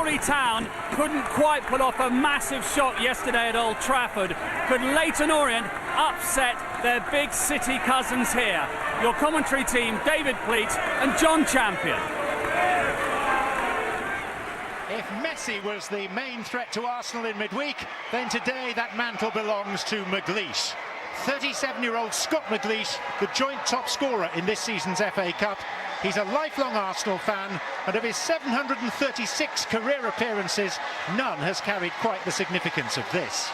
Surrey Town couldn't quite put off a massive shock yesterday at Old Trafford. Could Leyton Orient upset their big city cousins here? Your commentary team, David Pleat and John Champion. If Messi was the main threat to Arsenal in midweek, then today that mantle belongs to McLeish. 37-year-old Scott McLeish, the joint top scorer in this season's FA Cup. He's a lifelong Arsenal fan, and of his 736 career appearances, none has carried quite the significance of this.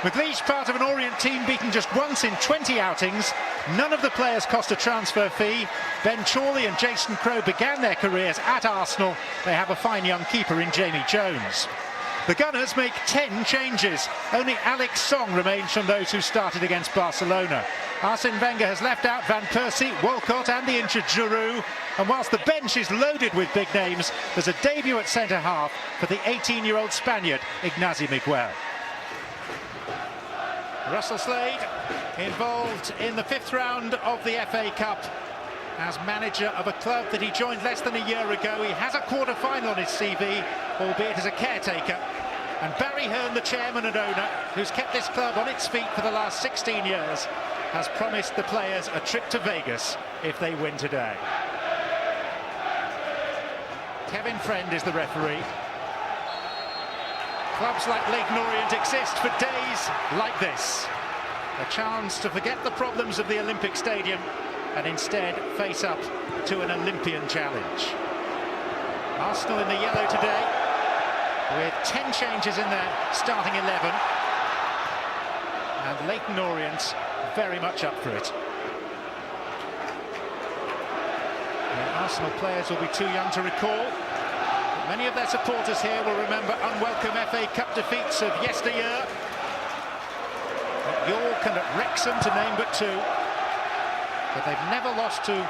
McLeish, part of an Orient team beaten just once in 20 outings. None of the players cost a transfer fee. Ben Chorley and Jason Crowe began their careers at Arsenal. They have a fine young keeper in Jamie Jones. The Gunners make 10 changes. Only Alex Song remains from those who started against Barcelona. Arsene Wenger has left out Van Persie, Walcott and the injured Giroud. And whilst the bench is loaded with big names, there's a debut at centre-half for the 18-year-old Spaniard, Ignasi Miguel. Russell Slade involved in the 5th round of the FA Cup as manager of a club that he joined less than a year ago. He has a quarter-final on his CV, albeit as a caretaker. And Barry Hearn, the chairman and owner, who's kept this club on its feet for the last 16 years, has promised the players a trip to Vegas if they win today. Kevin Friend is the referee. Clubs like Leyton Orient exist for days like this. A chance to forget the problems of the Olympic Stadium and instead face up to an Olympian challenge. Arsenal in the yellow today, with 10 changes in their starting 11. And Leyton Orient very much up for it. The Arsenal players will be too young to recall. Many of their supporters here will remember unwelcome FA Cup defeats of yesteryear. At York and at Wrexham, to name but two. But they've never lost to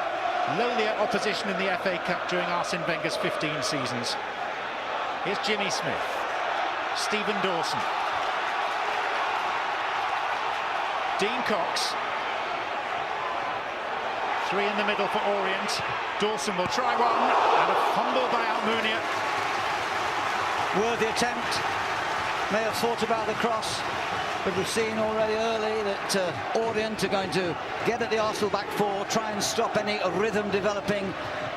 lowlier opposition in the FA Cup during Arsene Wenger's 15 seasons. Here's Jimmy Smith, Stephen Dawson, Dean Cox. 3 in the middle for Orient. Dawson will try one, and a fumble by Almunia. Worthy attempt, may have thought about the cross, but we've seen already early that Orient are going to get at the Arsenal back four, try and stop any rhythm developing,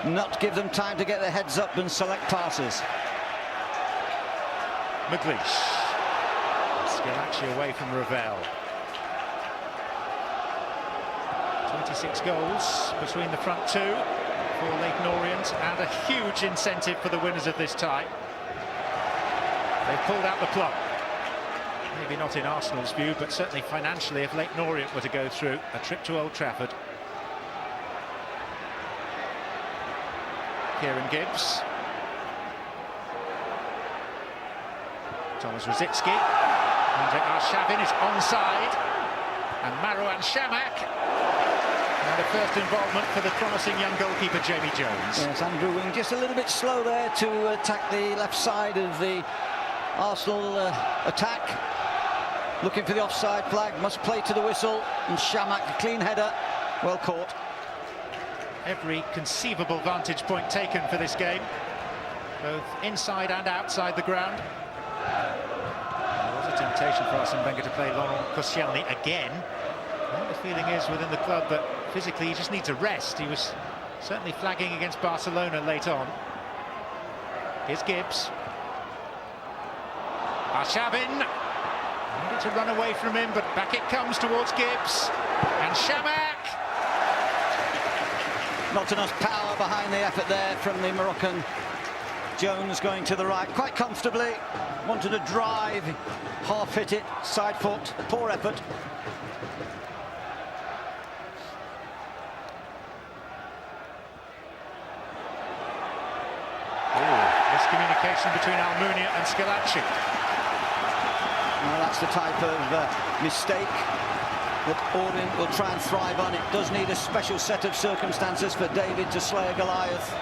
not give them time to get their heads up and select passes. McLeish, Schillaci away from Ravel. 26 goals between the front two for Leyton Orient, and a huge incentive for the winners of this tie. They've pulled out the plug. Maybe not in Arsenal's view, but certainly financially, if Leyton Orient were to go through, a trip to Old Trafford. Kieran Gibbs. Thomas Rosicki. Andrei Arshavin is onside. And Marouane Chamakh. And a first involvement for the promising young goalkeeper Jamie Jones. Yes, Andrew Wing just a little bit slow there to attack the left side of the Arsenal attack. Looking for the offside flag, must play to the whistle, and Chamakh, a clean header, well caught. Every conceivable vantage point taken for this game, both inside and outside the ground. There was a temptation for Arsene Wenger to play Laurent Koscielny again. And the feeling is within the club that physically he just needs a rest. He was certainly flagging against Barcelona late on. Here's Gibbs. Arshavin needed to run away from him, but back it comes towards Gibbs. And Chamakh. Not enough power behind the effort there from the Moroccan. Jones going to the right quite comfortably. Wanted to drive, half hit it, side foot, poor effort. Miscommunication between Almunia and Schillaci. Well, that's the type of mistake that Orient will try and thrive on. It does need a special set of circumstances for David to slay a Goliath.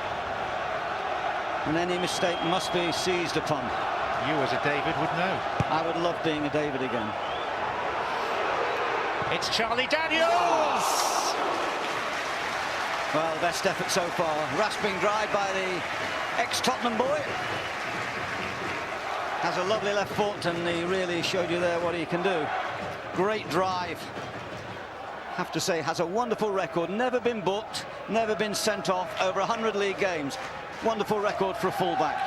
And any mistake must be seized upon. You as a David would know. I would love being a David again. It's Charlie Daniels! Well, best effort so far. Rasping dry by the ex-Tottenham boy. Has a lovely left foot, and he really showed you there what he can do. Great drive. Have to say, has a wonderful record. Never been booked, never been sent off. Over 100 league games. Wonderful record for a fullback.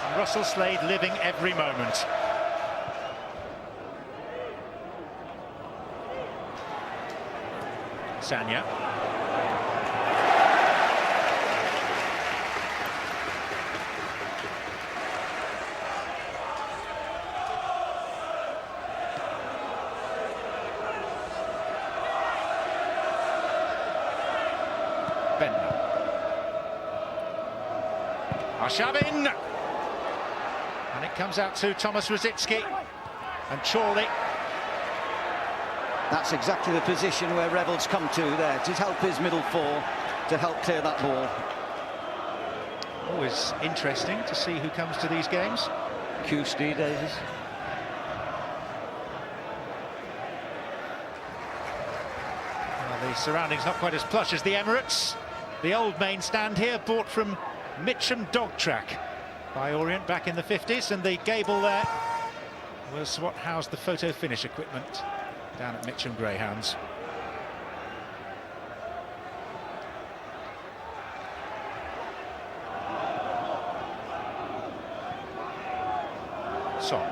And Russell Slade living every moment. Sanya. Arshavin, and it comes out to Thomas Rosicki and Chorley. That's exactly the position where Revel's come to there, to help his middle four, to help clear that ball. Always interesting to see who comes to these games. QC Davies. Well, the surroundings not quite as plush as the Emirates. The old main stand here, bought from Mitcham Dog Track by Orient back in the 50s, and the gable there was what housed the photo finish equipment down at Mitcham Greyhounds. Song.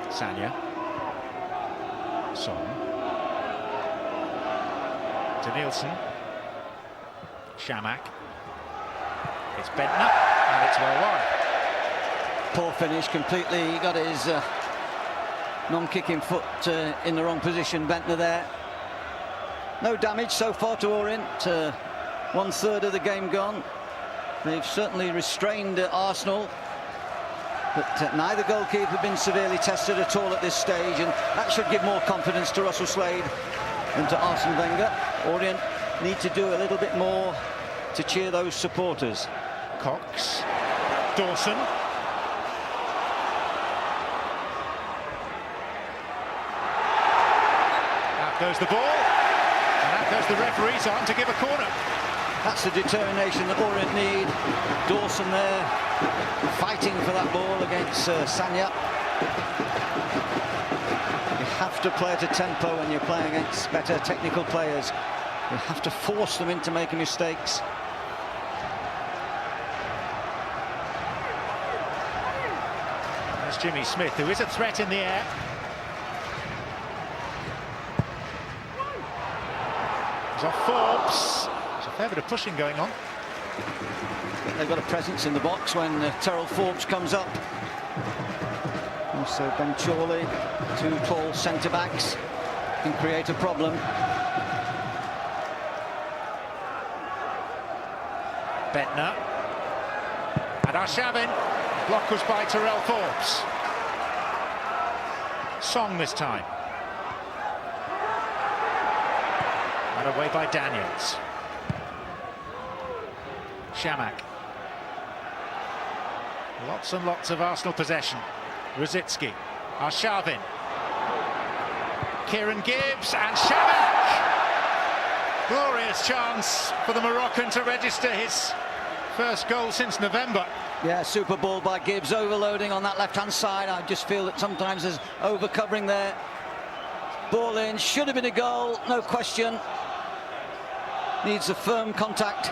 Sanya. Song. To Nielsen. Shamak. It's Bentner, and it's well wide. Poor finish completely. He got his non-kicking foot in the wrong position. Bentner there. No damage so far to Orient. 1/3 of the game gone. They've certainly restrained Arsenal, but neither goalkeeper have been severely tested at all at this stage, and that should give more confidence to Russell Slade than to Arsene Wenger. Orient need to do a little bit more to cheer those supporters. Cox. Dawson. Out goes the ball, and out goes the referee's arm to give a corner. That's the determination that Orient need. Dawson there, fighting for that ball against Sanya. You have to play at a tempo when you're playing against better technical players. You have to force them into making mistakes. That's Jimmy Smith, who is a threat in the air. He's off Forbes. There's a fair bit of pushing going on. They've got a presence in the box when Terrell Forbes comes up. Also Ben Chorley, two tall centre-backs, can create a problem. Bentner. And Arshavin. Block was by Terrell Forbes. Song this time. And away by Daniels. Shamak. Lots and lots of Arsenal possession. Rosicki. Arshavin. Kieran Gibbs and Shamak. Glorious chance for the Moroccan to register his first goal since November. Yeah, super ball by Gibbs, overloading on that left-hand side. I just feel that sometimes there's over-covering there. Ball in, should have been a goal, no question. Needs a firm contact.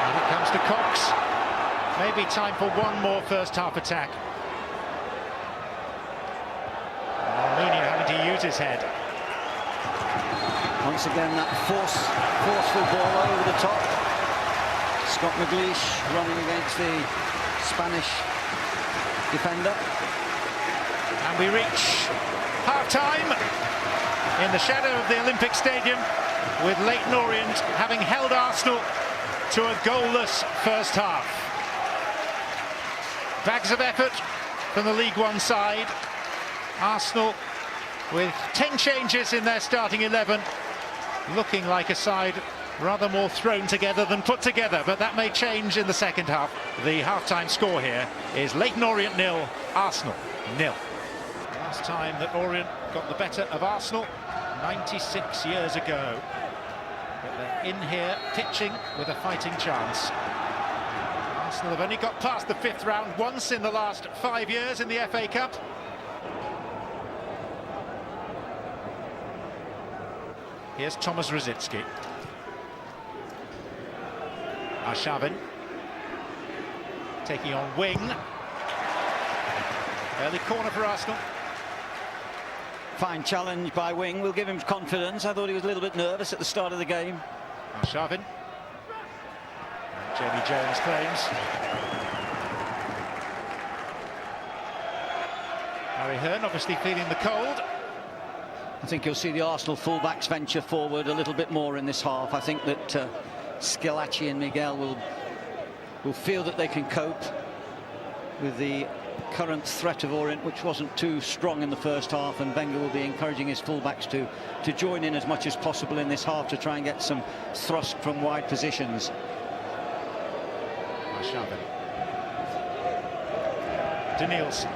And it comes to Cox. Maybe time for one more first-half attack. Armenia having to use his head. Once again, that forceful ball over the top. Scott McLeish running against the Spanish defender. And we reach half-time in the shadow of the Olympic Stadium, with Leyton Orient having held Arsenal to a goalless first half. Bags of effort from the League One side. Arsenal with 10 changes in their starting 11, looking like a side rather more thrown together than put together, but that may change in the second half. The half-time score here is Leyton Orient 0, Arsenal 0. Last time that Orient got the better of Arsenal, 96 years ago. But they're in here pitching with a fighting chance. Arsenal have only got past the 5th round once in the last 5 years in the FA Cup. Here's Thomas Rositzky. Arshavin taking on Wing. Early corner for Arsenal. Fine challenge by Wing, will give him confidence. I thought he was a little bit nervous at the start of the game. Arshavin. Jamie Jones claims. Harry Hearn obviously feeling the cold. I think you'll see the Arsenal fullbacks venture forward a little bit more in this half. I think that Schillaci and Miguel will feel that they can cope with the current threat of Orient, which wasn't too strong in the first half, and Wenger will be encouraging his fullbacks to join in as much as possible in this half to try and get some thrust from wide positions. Arshavin. Danielson.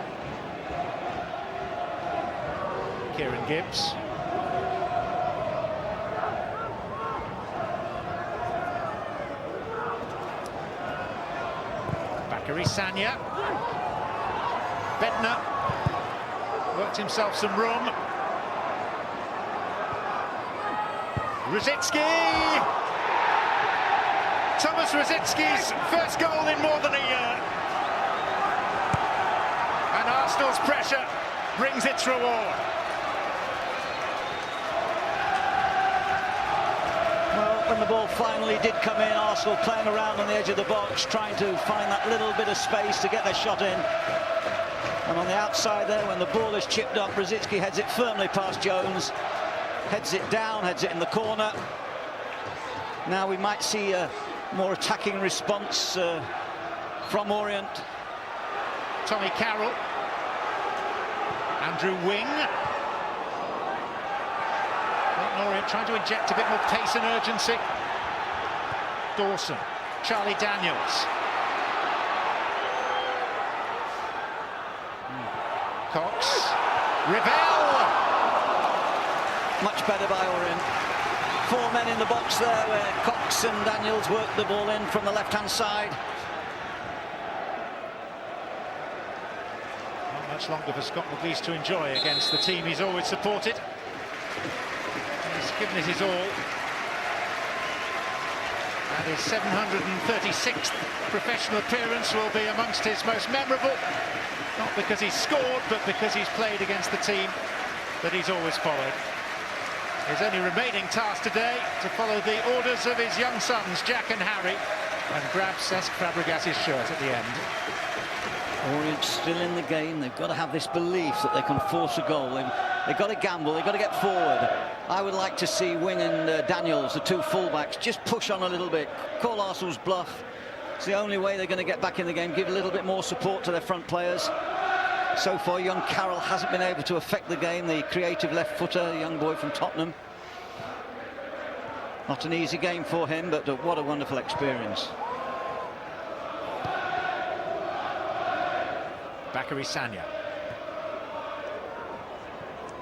Kieran Gibbs. Bakary Sagna. Bednar worked himself some room. Rositzky! Thomas Rositzky's first goal in more than a year. And Arsenal's pressure brings its reward. Well, when the ball finally did come in, Arsenal playing around on the edge of the box, trying to find that little bit of space to get their shot in. And on the outside there, when the ball is chipped up, Rositzky heads it firmly past Jones. Heads it down, heads it in the corner. Now we might see a more attacking response from Orient. Tommy Carroll. Andrew Wing. Leyton Orient trying to inject a bit more pace and urgency. Dawson. Charlie Daniels. Cox. Revell. Much better by Orient. 4 men in the box there, where Cox and Daniels worked the ball in from the left-hand side. Not much longer for Scott McGlees to enjoy against the team he's always supported. He's given it his all. And his 736th professional appearance will be amongst his most memorable. Not because he's scored, but because he's played against the team that he's always followed. His only remaining task today to follow the orders of his young sons, Jack and Harry, and grab Cesc Fabregas's shirt at the end. Orient still in the game. They've got to have this belief that they can force a goal. They've got to gamble, they've got to get forward. I would like to see Wing and Daniels, the two fullbacks, just push on a little bit, call Arsenal's bluff. It's the only way they're going to get back in the game, give a little bit more support to their front players. So far, young Carroll hasn't been able to affect the game, the creative left footer, the young boy from Tottenham. Not an easy game for him, but what a wonderful experience. Bakary Sagna.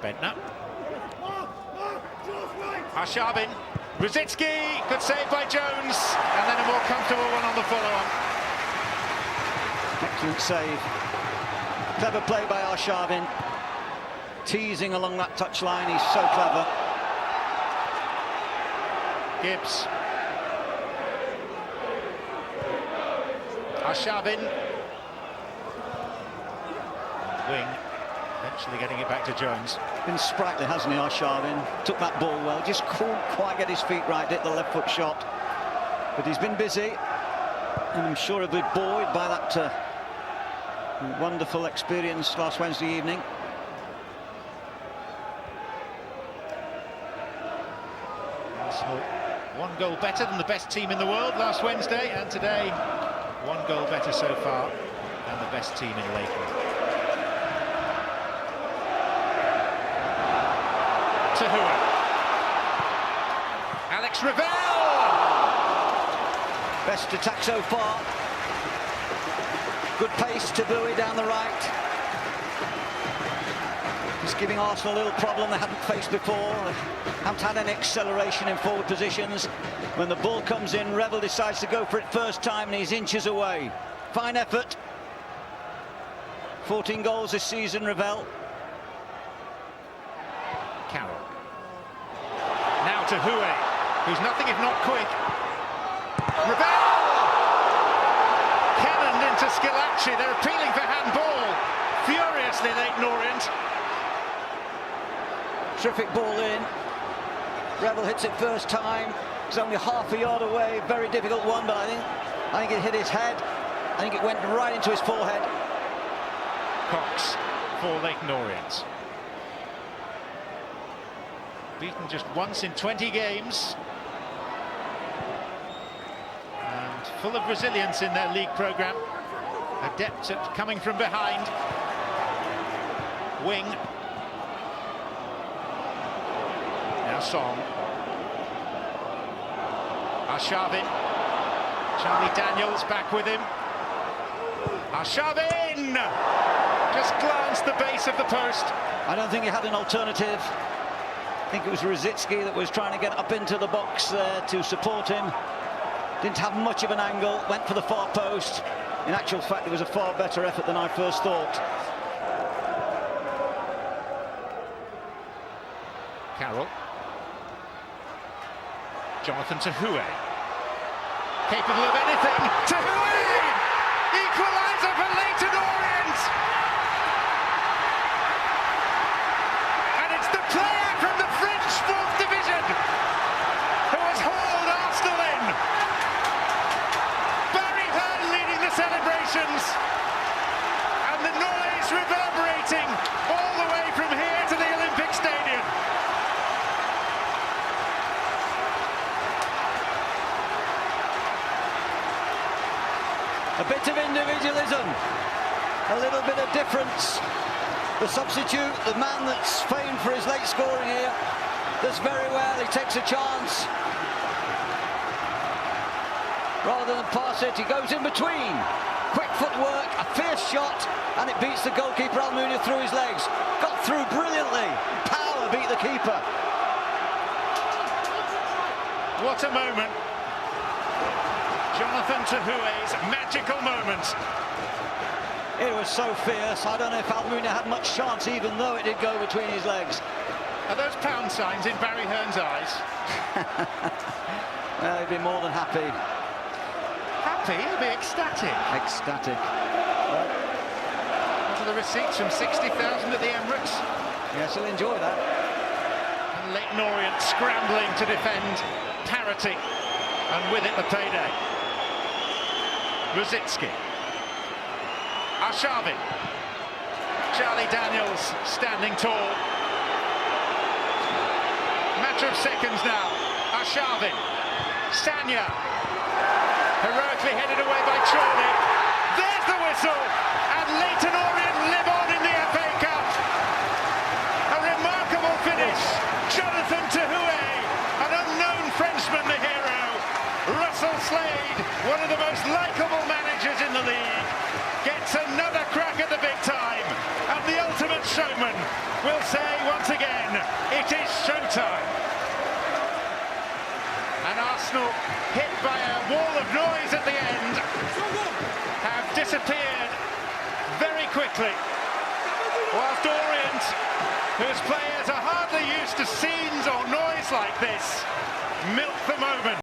Bednar. Arshavin. Rositzky, good save by Jones, and then a more comfortable one on the follow-on. Excellent save. Clever play by Arshavin. Teasing along that touchline, he's so clever. Gibbs. Arshavin. Wing. Eventually getting it back to Jones. Been sprightly, hasn't he, Arshavin? Took that ball well, just couldn't quite get his feet right, hit the left foot shot. But he's been busy, and I'm sure he'll be buoyed by that wonderful experience last Wednesday evening. Arsenal 1 goal better than the best team in the world last Wednesday, and today 1 goal better so far than the best team in Leyton. Tahua. Alex Ravel! Best attack so far. Good pace to Bowie down the right. He's giving Arsenal a little problem they haven't faced before. They haven't had any acceleration in forward positions. When the ball comes in, Revel decides to go for it first time and he's inches away. Fine effort. 14 goals this season, Revel. Carroll. Now to Hue, who's nothing if not quick. Revel! Cannoned into Scalacci. They're appealing for handball. Furiously, Leyton Orient. Terrific ball in. Revel hits it first time. It's only half a yard away. Very difficult one, but I think it hit his head. I think it went right into his forehead. Cox for Leyton Orient. Beaten just once in 20 games. And full of resilience in their league programme. Adept at coming from behind. Wing. Now Song. Arshavin. Charlie Daniels back with him. Arshavin! Just glanced the base of the post. I don't think he had an alternative. I think it was Rosicki that was trying to get up into the box there to support him. Didn't have much of an angle, went for the far post. In actual fact, it was a far better effort than I first thought. Carroll. Jonathan Tahua. Capable of anything. Tahua! Equaliser for Leyton Orient! And it's the player from the French 4th Division who has hauled Arsenal in. Barry Hearn leading the celebrations. And the noise reverberating all the way from here to the Olympic Stadium. A bit of individualism, a little bit of difference. The substitute, the man that's famed for his late scoring here, does very well. He takes a chance. Rather than pass it, he goes in between. Quick footwork, a fierce shot, and it beats the goalkeeper Almunia through his legs. Got through brilliantly. Power beat the keeper. What a moment. Jonathan Tahua's magical moment. It was so fierce. I don't know if Almunia had much chance, even though it did go between his legs. Are those pound signs in Barry Hearn's eyes? Well, he'd be more than happy. Happy? He'll be ecstatic. Ecstatic. What are the receipts from 60,000 at the Emirates? Yes, he'll enjoy that. And Leyton Orient scrambling to defend parity. And with it, the payday. Rosicki. Arshavin. Charlie Daniels standing tall. Matter of seconds now. Arshavin. Sanya. Heroically headed away by Chorley. There's the whistle. And Leyton Orient live on in the FA Cup. A remarkable finish. Jonathan Tahua, an unknown Frenchman, the hero. Russell Slade, one of the most likeable managers in the league, gets another crack at the big time. And the ultimate showman will say once again, it is showtime. And Arsenal, hit by a wall of noise at the end, have disappeared very quickly. Whilst Orient, whose players are hardly used to scenes or noise like this, milk the moment.